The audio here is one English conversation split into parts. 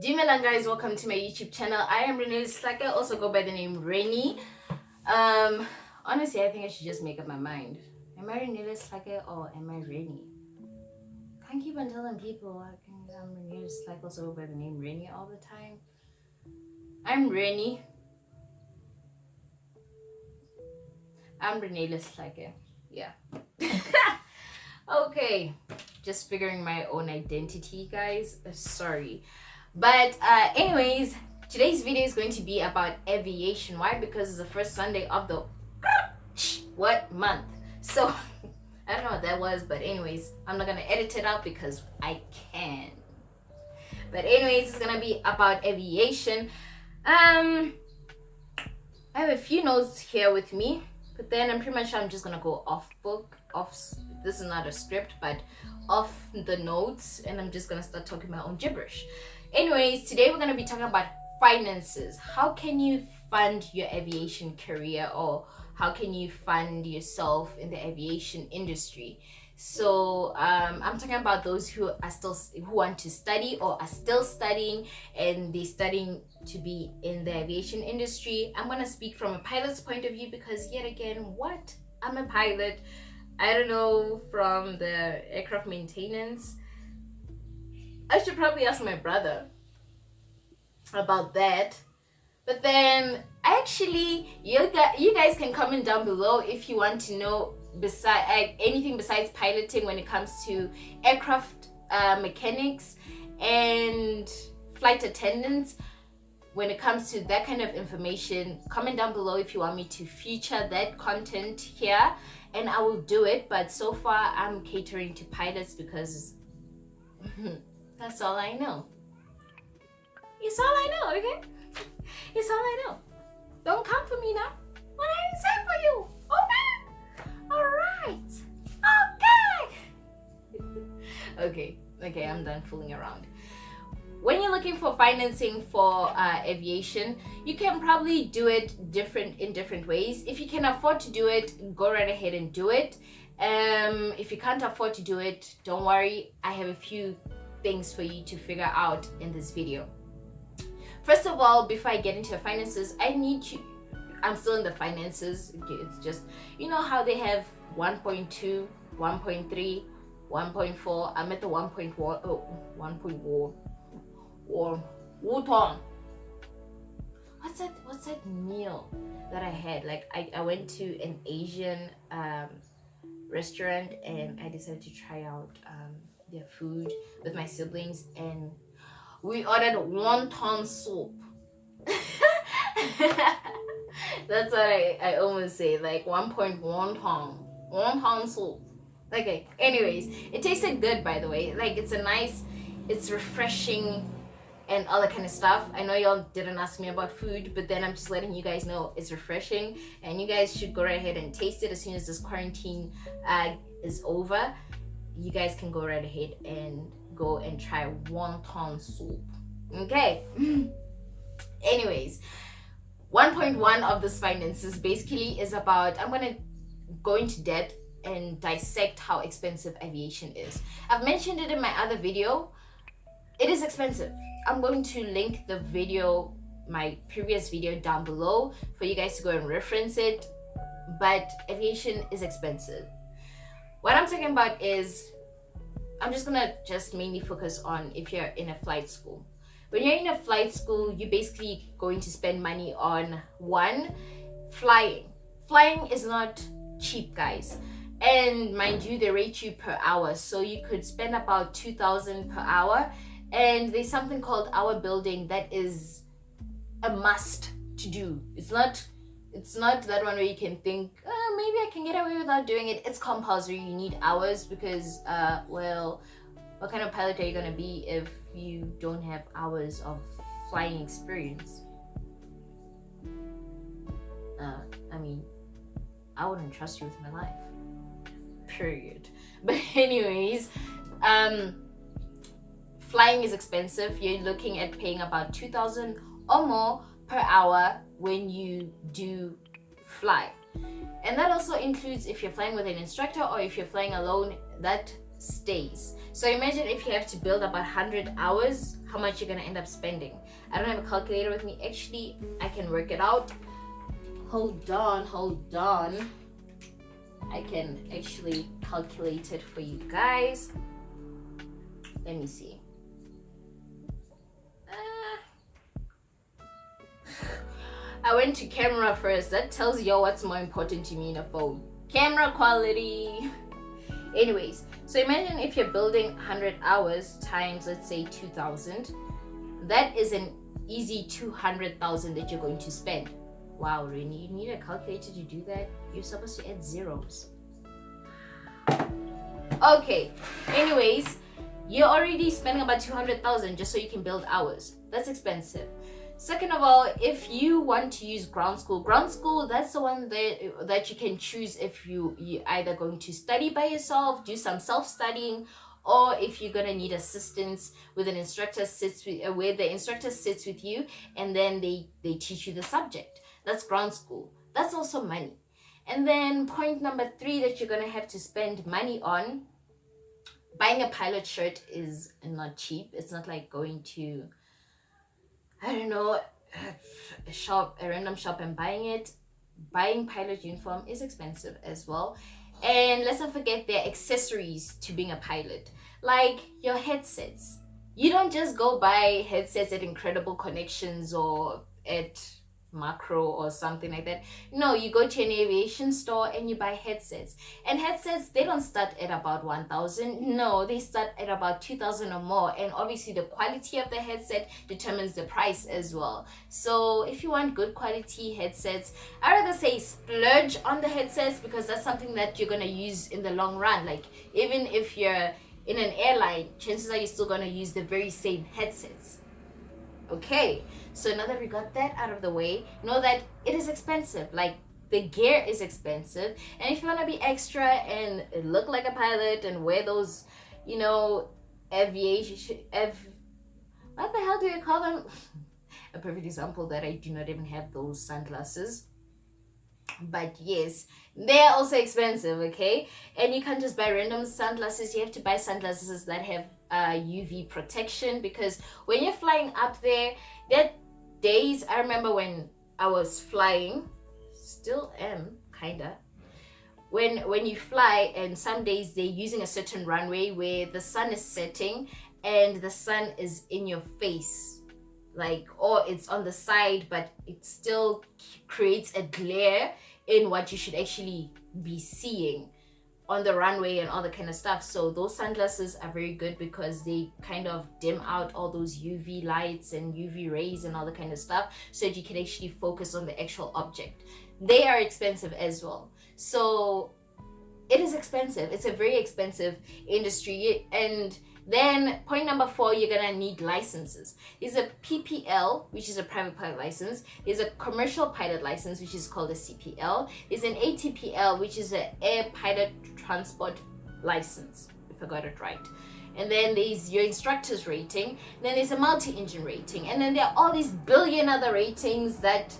Dumelang guys, welcome to my YouTube channel. I am Renee Slacker, also go by the name Rennie. Honestly, I think I should just make up my mind. Am I Renee Slacker or am I Rennie? Can't keep on telling people I'm Renee Slacker, also go by the name Rennie all the time. I'm Rennie. I'm Renee Slacker. Yeah. Okay. Just figuring my own identity, guys. Sorry. But anyways, today's video is going to be about aviation. Why? Because it's the first Sunday of the what month? So I don't know what that was, but anyways, I'm not gonna edit it out because I can. But anyways, it's gonna be about aviation. I have a few notes here with me, but then I'm pretty much sure I'm just gonna go off book. This is not a script, but off the notes, and I'm just gonna start talking my own gibberish. Anyways, today we're going to be talking about finances. How can you fund your aviation career, or how can you fund yourself in the aviation industry? So I'm talking about those who want to study or are still studying, and they're studying to be in the aviation industry. I'm going to speak from a pilot's point of view because yet again, I'm a pilot. I don't know from the aircraft maintenance. I should probably ask my brother about that. But then actually you guys can comment down below if you want to know anything besides piloting when it comes to aircraft mechanics and flight attendants. When it comes to that kind of information, comment down below if you want me to feature that content here, and I will do it. But so far I'm catering to pilots because that's all I know. It's all I know, okay? It's all I know. Don't come for me now. What I didn't say for you, okay? Alright. Okay, I'm done fooling around. When you're looking for financing for aviation, you can probably do it in different ways. If you can afford to do it, go right ahead and do it. If you can't afford to do it, don't worry. I have a few things for you to figure out in this video. First of all, before I get into the finances, I'm still in the finances. It's just, you know how they have 1.2, 1.3, 1.4. I'm at the 1.1. Oh, 1.1. Or Wutong. What's that meal that I had? Like I went to an Asian restaurant and I decided to try out their food with my siblings, and we ordered wonton soup. That's what I almost say, like 1.1 wonton soup. Okay, anyways, it tasted good, by the way. Like it's refreshing and all that kind of stuff. I know y'all didn't ask me about food, but then I'm just letting you guys know it's refreshing, and you guys should go right ahead and taste it as soon as this quarantine is over. You guys can go right ahead and go and try wonton soup. Okay. Anyways, 1.1 of this finances basically is about, I'm gonna go into depth and dissect how expensive aviation is. I've mentioned it in my other video. It is expensive. I'm going to link the video, my previous video, down below for you guys to go and reference it. But aviation is expensive. What I'm talking about is, I'm just gonna mainly focus on if you're in a flight school. When you're in a flight school, you're basically going to spend money on flying. Flying is not cheap, guys. And mind you, they rate you per hour. So you could spend about 2,000 per hour. And there's something called hour building that is a must to do. It's not that one where you can think, maybe I can get away without doing it. It's compulsory. You need hours because, well, what kind of pilot are you going to be if you don't have hours of flying experience? I mean, I wouldn't trust you with my life. Period. But anyways, flying is expensive. You're looking at paying about 2,000 or more per hour when you do fly. And that also includes if you're flying with an instructor or if you're flying alone. That stays. So imagine if you have to build about 100 hours, how much you're gonna end up spending. I don't have a calculator with me. Actually, I can work it out. Hold on. I can actually calculate it for you guys. Let me see. I went to camera first. That tells you what's more important to me in a phone. Camera quality. Anyways, so imagine if you're building 100 hours times, let's say 2,000. That is an easy 200,000 that you're going to spend. Wow, Rini, you need a calculator to do that? You're supposed to add zeros. Okay, anyways, you're already spending about 200,000 just so you can build hours. That's expensive. Second of all, if you want to use ground school, that's the one that you can choose if you either going to study by yourself, do some self-studying, or if you're gonna need assistance with an instructor where the instructor sits with you and then they teach you the subject. That's ground school. That's also money. And then point number 3 that you're gonna have to spend money on, buying a pilot shirt is not cheap. It's not like going to, I don't know, a random shop and buying it. Buying pilot uniform is expensive as well. And let's not forget there are accessories to being a pilot, like your headsets. You don't just go buy headsets at Incredible Connections or at Macro or something like that. No, you go to an aviation store and you buy headsets. And headsets, they don't start at about 1,000. No, they start at about 2,000 or more. And obviously the quality of the headset determines the price as well. So if you want good quality headsets, I rather say splurge on the headsets, because that's something that you're gonna use in the long run. Like even if you're in an airline, chances are you're still gonna use the very same headsets. Okay, so now that we got that out of the way, know that it is expensive. Like the gear is expensive, and if you want to be extra and look like a pilot and wear those, aviation, what the hell do you call them? A perfect example that I do not even have those sunglasses. But yes, they're also expensive, okay? And you can't just buy random sunglasses. You have to buy sunglasses that have UV protection, because when you're flying up there days, I remember when I was flying, still am kinda, when you fly, and some days they're using a certain runway where the sun is setting and the sun is in your face, like, or it's on the side, but it still creates a glare in what you should actually be seeing on the runway and all that kind of stuff. So those sunglasses are very good because they kind of dim out all those UV lights and UV rays and all that kind of stuff, so that you can actually focus on the actual object. They are expensive as well. So it is expensive. It's a very expensive industry. And then point number 4, you're gonna need licenses. There's a PPL, which is a private pilot license. There's a commercial pilot license, which is called a CPL. There's an ATPL, which is an air pilot transport license, if I got it right. And then there's your instructor's rating. Then there's a multi-engine rating. And then there are all these billion other ratings that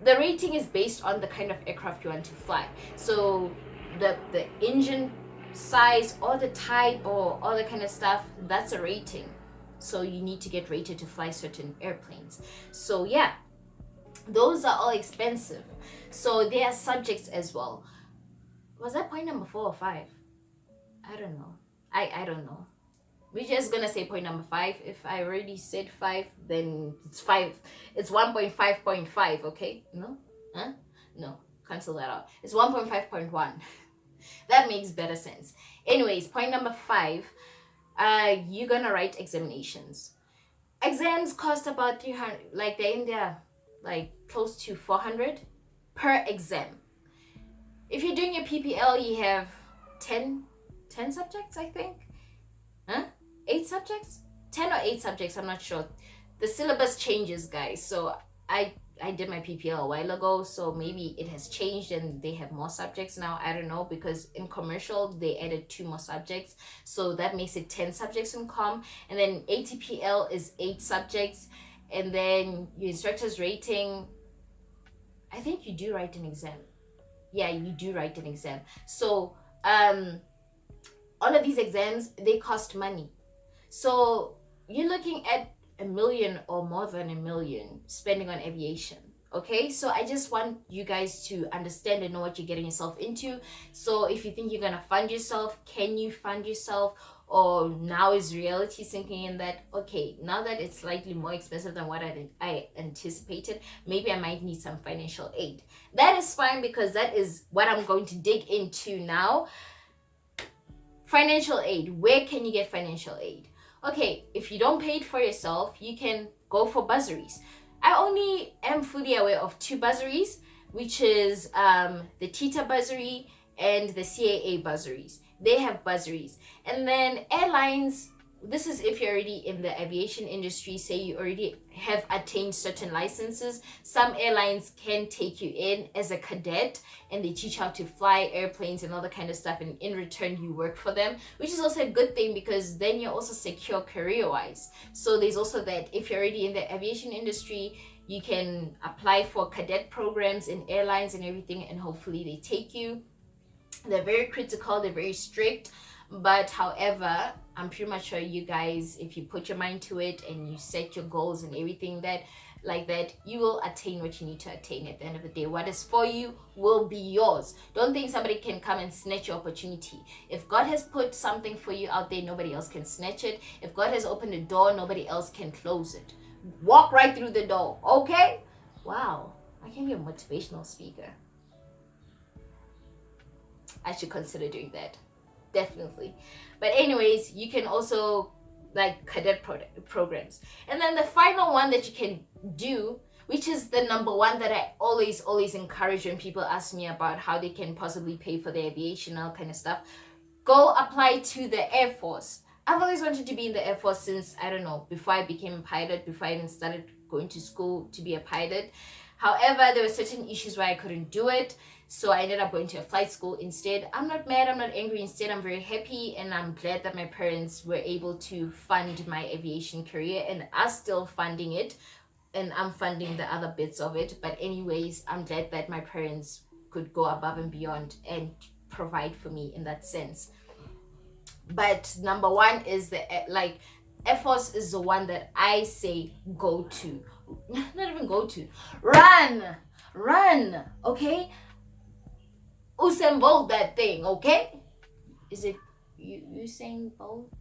the rating is based on the kind of aircraft you want to fly. So the engine size or the type or all that kind of stuff, that's a rating. So you need to get rated to fly certain airplanes. So yeah, those are all expensive. So there are subjects as well. Was that point number 4 or 5? I don't know. I don't know. We're just gonna say point number 5. If I already said 5, then it's 5. It's 1.5.5, okay? No? Huh? No. Cancel that out. It's 1.5.1. That makes better sense. Anyways, point number 5, you're gonna write examinations. Exams cost about 300, like they're in there, like close to 400 per exam. If you're doing your PPL, you have 10 subjects, I think. 8 subjects? 10 or 8 subjects, I'm not sure. The syllabus changes, guys. So I did my PPL a while ago, so maybe it has changed and they have more subjects now. I don't know, because in commercial they added 2 more subjects, so that makes it 10 subjects in comm. And then ATPL is 8 subjects, and then your instructor's rating, I think you do write an exam. Yeah, you do write an exam. So all of these exams, they cost money. So you're looking at 1 million or more than 1 million spending on aviation. Okay, so I just want you guys to understand and know what you're getting yourself into. So if you think you're gonna fund yourself, can you fund yourself? Or now is reality sinking in that, okay, now that it's slightly more expensive than what I anticipated, maybe I might need some financial aid. That is fine, because that is what I'm going to dig into now. Financial aid. Where can you get financial aid? Okay, if you don't pay it for yourself, you can go for bursaries. I only am fully aware of 2 bursaries, which is the TITA bursary and the CAA bursaries. They have bursaries. And then airlines, this is if you're already in the aviation industry, say you already have attained certain licenses. Some airlines can take you in as a cadet, and they teach how to fly airplanes and all that kind of stuff, and in return you work for them, which is also a good thing, because then you're also secure career wise. So there's also that, if you're already in the aviation industry, you can apply for cadet programs in airlines and everything, and hopefully they take you. They're very critical, they're very strict, but however, I'm pretty much sure you guys, if you put your mind to it and you set your goals and everything that like that, you will attain what you need to attain. At the end of the day, what is for you will be yours. Don't think somebody can come and snatch your opportunity. If God has put something for you out there, nobody else can snatch it. If God has opened a door, nobody else can close it. Walk right through the door, okay? Wow, I can be a motivational speaker. I should consider doing that, definitely. But anyways, you can also like cadet programs. And then the final one that you can do, which is the number one that I always encourage when people ask me about how they can possibly pay for their aviation and all kind of stuff, go apply to the Air Force. I've always wanted to be in the Air Force since, I don't know, before I became a pilot, before I even started going to school to be a pilot. However, there were certain issues where I couldn't do it, so I ended up going to a flight school instead. I'm not mad, I'm not angry. Instead, I'm very happy, and I'm glad that my parents were able to fund my aviation career and are still funding it, and I'm funding the other bits of it. But anyways, I'm glad that my parents could go above and beyond and provide for me in that sense. But number one is Air Force is the one that I say go to. Not even go to. Run, okay? Usain Bolt that thing, okay? Is it Usain Bolt?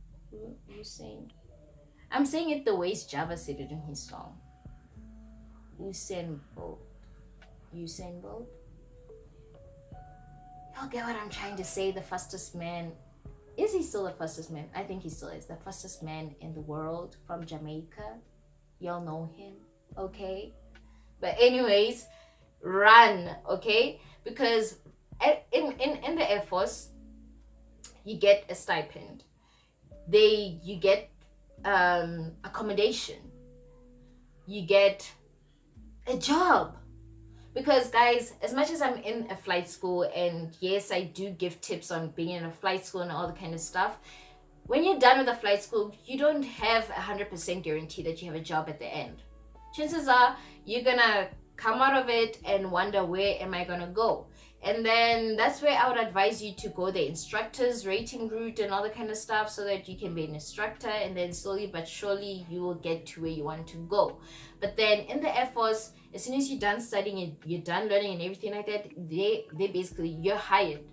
Usain? I'm saying it the way Java said it in his song. Usain Bolt. Usain Bolt? Y'all get what I'm trying to say? The fastest man. Is he still the fastest man? I think he still is. The fastest man in the world from Jamaica. Y'all know him, okay? But anyways, run, okay? Because in the Air Force, you get a stipend. You get accommodation. You get a job. Because guys, as much as I'm in a flight school, and yes, I do give tips on being in a flight school and all the kind of stuff, when you're done with the flight school, you don't have 100% guarantee that you have a job at the end. Chances are you're gonna come out of it and wonder, where am I gonna go? And then that's where I would advise you to go the instructor's rating route and all the kind of stuff, so that you can be an instructor, and then slowly but surely you will get to where you want to go. But then in the Air Force, as soon as you're done studying, you're done learning and everything like that, they basically, you're hired.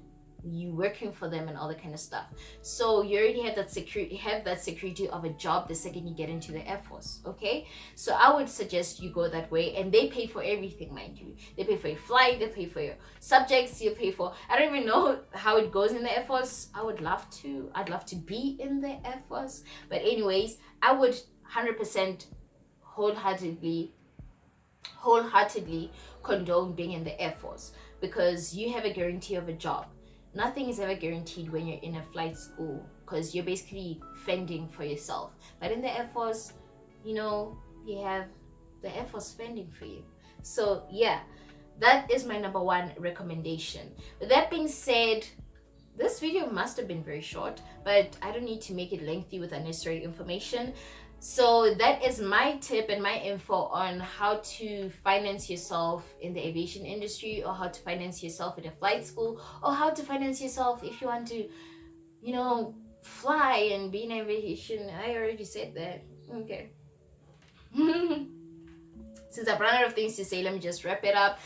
You working for them and all that kind of stuff. So you already have that security of a job the second you get into the Air Force, okay? So I would suggest you go that way, and they pay for everything, mind you. They pay for your flight, they pay for your subjects, you pay for, I don't even know how it goes in the Air Force. I'd love to be in the Air Force. But anyways, I would 100% wholeheartedly condone being in the Air Force, because you have a guarantee of a job. Nothing is ever guaranteed when you're in a flight school, because you're basically fending for yourself. But in the Air Force, you know, you have the Air Force fending for you. So yeah, that is my number one recommendation. With that being said, this video must have been very short, but I don't need to make it lengthy with unnecessary information. So that is my tip and my info on how to finance yourself in the aviation industry, or how to finance yourself in a flight school, or how to finance yourself if you want to fly and be in aviation. I already said that. Okay. Since I've run out of things to say, let me just wrap it up.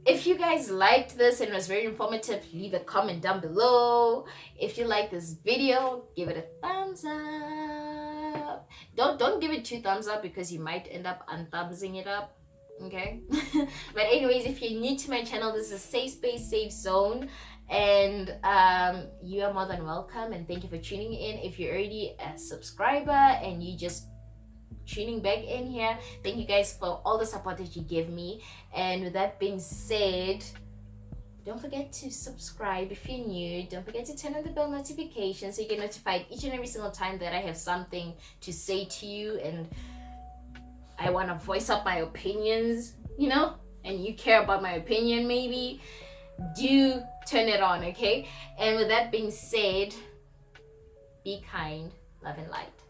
If you guys liked this and it was very informative, leave a comment down below. If you like this video, give it a thumbs up. Don't give it 2 thumbs up because you might end up unthumbsing it up. Okay. But anyways, if you're new to my channel, this is a safe space, safe zone, and you are more than welcome, and thank you for tuning in. If you're already a subscriber and you just tuning back in here, thank you guys for all the support that you give me. And with that being said, don't forget to subscribe if you're new. Don't forget to turn on the bell notification so you get notified each and every single time that I have something to say to you and I want to voice up my opinions, and you care about my opinion. Maybe do turn it on. Okay. And with that being said, be kind, love, and light.